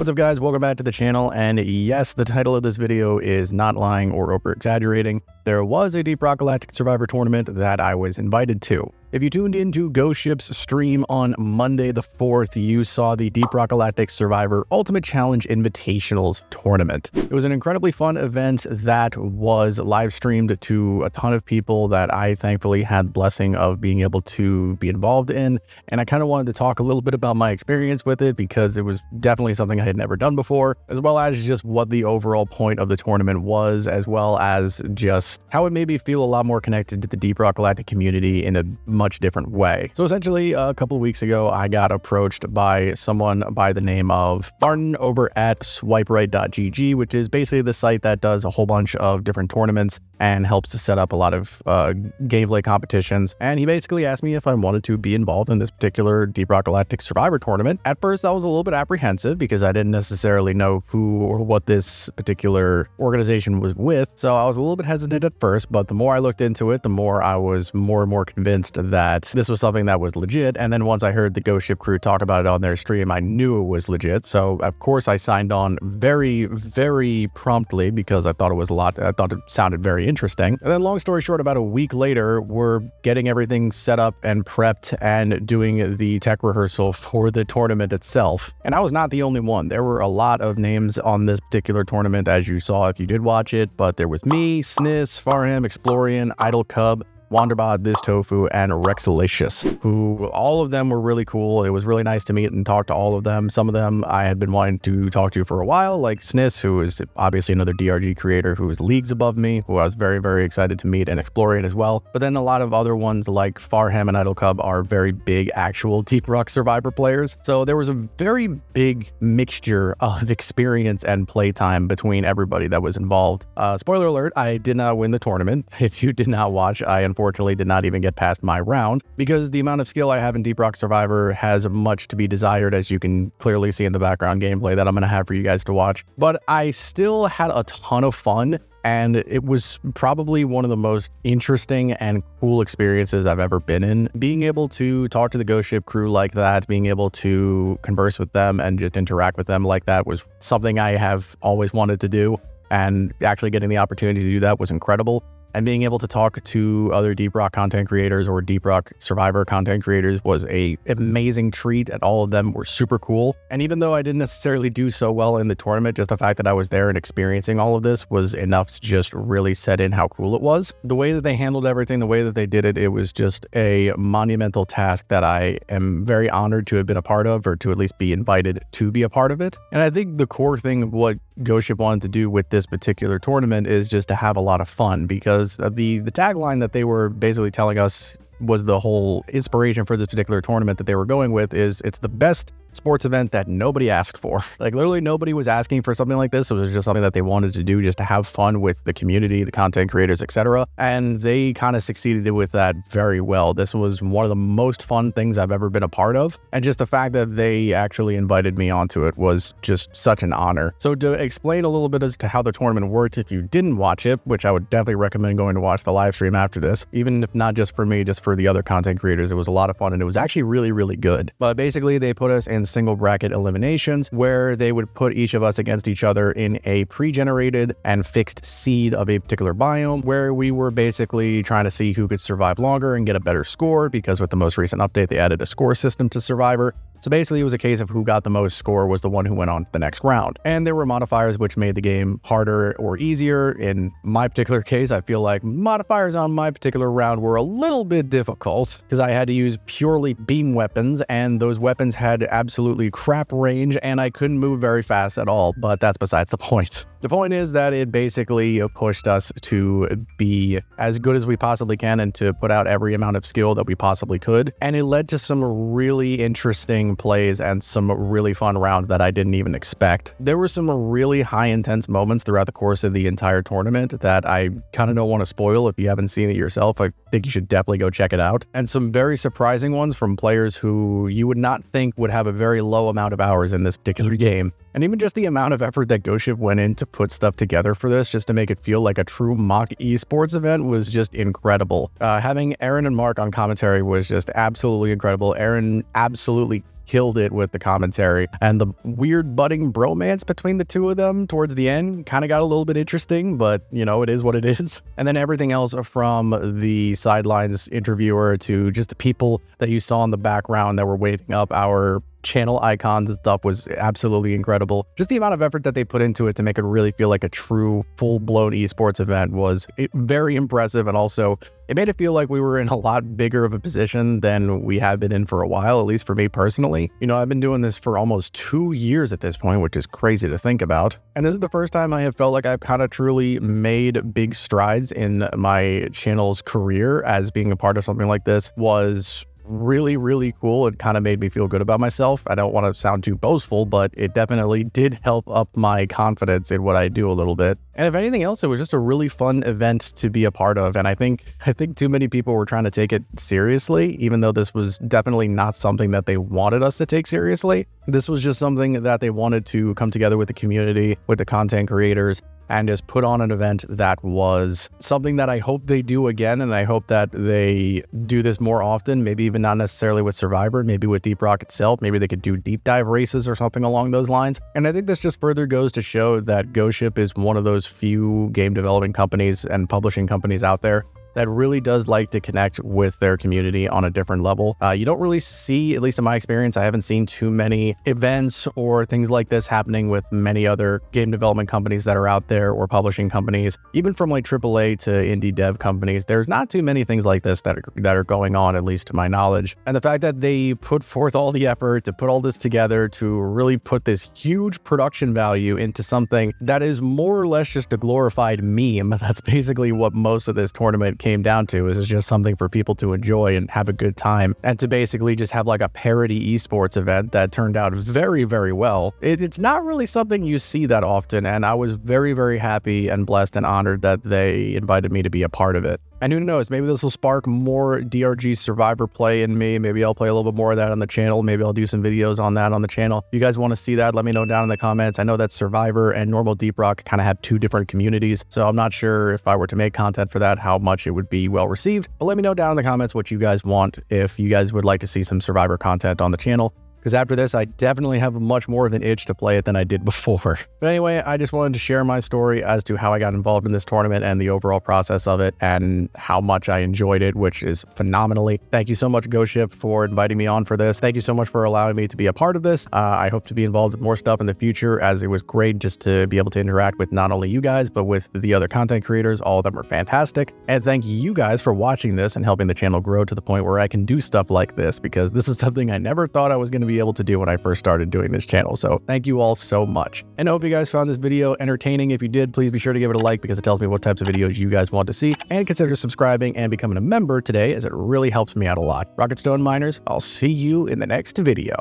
What's up, guys? Welcome back to the channel. And yes, the title of this video is not lying or over exaggerating. There was a DeepRockGalactic Survivor tournament that I was invited to. If you tuned into Ghost Ship's stream on Monday the 4th, you saw the DeepRockGalactic Survivor Ultimate Challenge Invitationals tournament. It was an incredibly fun event that was live streamed to a ton of people that I thankfully had the blessing of being able to be involved in. And I kind of wanted to talk a little bit about my experience with it because it was definitely something I had never done before, as well as just what the overall point of the tournament was, as well as just how it made me feel a lot more connected to the DeepRockGalactic community in a much different way. So essentially, a couple of weeks ago, I got approached by someone by the name of Martin over at swiperight.gg, which is basically the site that does a whole bunch of different tournaments and helps to set up a lot of gameplay competitions. And he basically asked me if I wanted to be involved in this particular DeepRockGalactic Survivor tournament. At first, I was a little bit apprehensive because I didn't necessarily know who or what this particular organization was with. So I was a little bit hesitant at first, but the more I looked into it, the more I was more and more convinced that this was something that was legit. And then once I heard the Ghost Ship crew talk about it on their stream, I knew it was legit. So of course I signed on very, very promptly because I thought it was I thought it sounded very interesting. And then long story short, about a week later, we're getting everything set up and prepped and doing the tech rehearsal for the tournament itself. And I was not the only one. There were a lot of names on this particular tournament, as you saw if you did watch it, but there was me, Snis, Farham, Explorian, Idle Cub, Wanderbot, This Tofu, and Rexalicious, who all of them were really cool. It was really nice to meet and talk to all of them. Some of them I had been wanting to talk to for a while, like Snis, who is obviously another DRG creator who is leagues above me, who I was very, very excited to meet and explore it as well. But then a lot of other ones like Farham and Idle Cub are very big actual Deep Rock Survivor players. So there was a very big mixture of experience and playtime between everybody that was involved. Spoiler alert, I did not win the tournament. If you did not watch, I unfortunately did not even get past my round because the amount of skill I have in Deep Rock Survivor has much to be desired, as you can clearly see in the background gameplay that I'm going to have for you guys to watch. But I still had a ton of fun, and it was probably one of the most interesting and cool experiences I've ever been in. Being able to talk to the Ghost Ship crew like that, being able to converse with them and just interact with them like that was something I have always wanted to do, and actually getting the opportunity to do that was incredible. And being able to talk to other Deep Rock content creators or Deep Rock Survivor content creators was an amazing treat, and all of them were super cool. And even though I didn't necessarily do so well in the tournament, just the fact that I was there and experiencing all of this was enough to just really set in how cool it was. The way that they handled everything, the way that they did it, it was just a monumental task that I am very honored to have been a part of, or to at least be invited to be a part of it. And I think the core thing of what Ghost Ship wanted to do with this particular tournament is just to have a lot of fun, because the tagline that they were basically telling us was the whole inspiration for this particular tournament that they were going with is it's the best sports event that nobody asked for. Like literally nobody was asking for something like this. It was just something that they wanted to do just to have fun with the community, the content creators, etc. And they kind of succeeded with that very well. This was one of the most fun things I've ever been a part of. And just the fact that they actually invited me onto it was just such an honor. So to explain a little bit as to how the tournament worked, if you didn't watch it, which I would definitely recommend going to watch the live stream after this, even if not just for me, just for the other content creators, it was a lot of fun and it was actually really, really good. But basically they put us in single bracket eliminations where they would put each of us against each other in a pre-generated and fixed seed of a particular biome, where we were basically trying to see who could survive longer and get a better score, because with the most recent update they added a score system to Survivor. So basically it was a case of who got the most score was the one who went on to the next round. And there were modifiers which made the game harder or easier. In my particular case, I feel like modifiers on my particular round were a little bit difficult because I had to use purely beam weapons, and those weapons had absolutely crap range and I couldn't move very fast at all, but that's besides the point. The point is that it basically pushed us to be as good as we possibly can and to put out every amount of skill that we possibly could. And it led to some really interesting plays and some really fun rounds that I didn't even expect. There were some really high intense moments throughout the course of the entire tournament that I kind of don't want to spoil. If you haven't seen it yourself, I think you should definitely go check it out. And some very surprising ones from players who you would not think would have a very low amount of hours in this particular game. And even just the amount of effort that Ghost Ship went in to put stuff together for this, just to make it feel like a true mock esports event, was just incredible. Having Aaron and Mark on commentary was just absolutely incredible. Aaron absolutely killed it with the commentary, and the weird budding bromance between the two of them towards the end kind of got a little bit interesting, but you know, it is what it is. And then everything else from the sidelines interviewer to just the people that you saw in the background that were waving up our channel icons and stuff was absolutely incredible. Just the amount of effort that they put into it to make it really feel like a true full-blown esports event was very impressive, and also it made it feel like we were in a lot bigger of a position than we have been in for a while, at least for me personally. You know, I've been doing this for almost 2 years at this point, which is crazy to think about. And this is the first time I have felt like I've kind of truly made big strides in my channel's career, as being a part of something like this was really cool. It kind of made me feel good about myself. I don't want to sound too boastful, but it definitely did help up my confidence in what I do a little bit. And if anything else, it was just a really fun event to be a part of. And I think too many people were trying to take it seriously, even though this was definitely not something that they wanted us to take seriously. This was just something that they wanted to come together with the community, with the content creators, and just put on an event that was something that I hope they do again, and I hope that they do this more often, maybe even not necessarily with Survivor, maybe with DeepRock itself. Maybe they could do deep dive races or something along those lines. And I think this just further goes to show that Ghost Ship is one of those few game development companies and publishing companies out there that really does like to connect with their community on a different level. You don't really see, at least in my experience, I haven't seen too many events or things like this happening with many other game development companies that are out there, or publishing companies, even from like AAA to indie dev companies. There's not too many things like this that are going on, at least to my knowledge. And the fact that they put forth all the effort to put all this together, to really put this huge production value into something that is more or less just a glorified meme. That's basically what most of this tournament came down to, is just something for people to enjoy and have a good time, and to basically just have like a parody esports event that turned out very well. It's not really something you see that often, and I was very happy and blessed and honored that they invited me to be a part of it. And who knows, maybe this will spark more DRG Survivor play in me. Maybe I'll play a little bit more of that on the channel. Maybe I'll do some videos on that on the channel. If you guys want to see that, let me know down in the comments. I know that Survivor and normal DeepRock kind of have two different communities, so I'm not sure if I were to make content for that, how much it would be well received. But let me know down in the comments what you guys want, if you guys would like to see some Survivor content on the channel. Because after this, I definitely have much more of an itch to play it than I did before. But anyway, I just wanted to share my story as to how I got involved in this tournament and the overall process of it, and how much I enjoyed it, which is phenomenally. Thank you so much, Ghost Ship, for inviting me on for this. Thank you so much for allowing me to be a part of this. I hope to be involved with more stuff in the future, as it was great just to be able to interact with not only you guys, but with the other content creators. All of them are fantastic. And thank you guys for watching this and helping the channel grow to the point where I can do stuff like this, because this is something I never thought I was going to be able to do when I first started doing this channel. So thank you all so much. And I hope you guys found this video entertaining. If you did, please be sure to give it a like, because it tells me what types of videos you guys want to see. And consider subscribing and becoming a member today, as it really helps me out a lot. Rocket Stone Miners, I'll see you in the next video.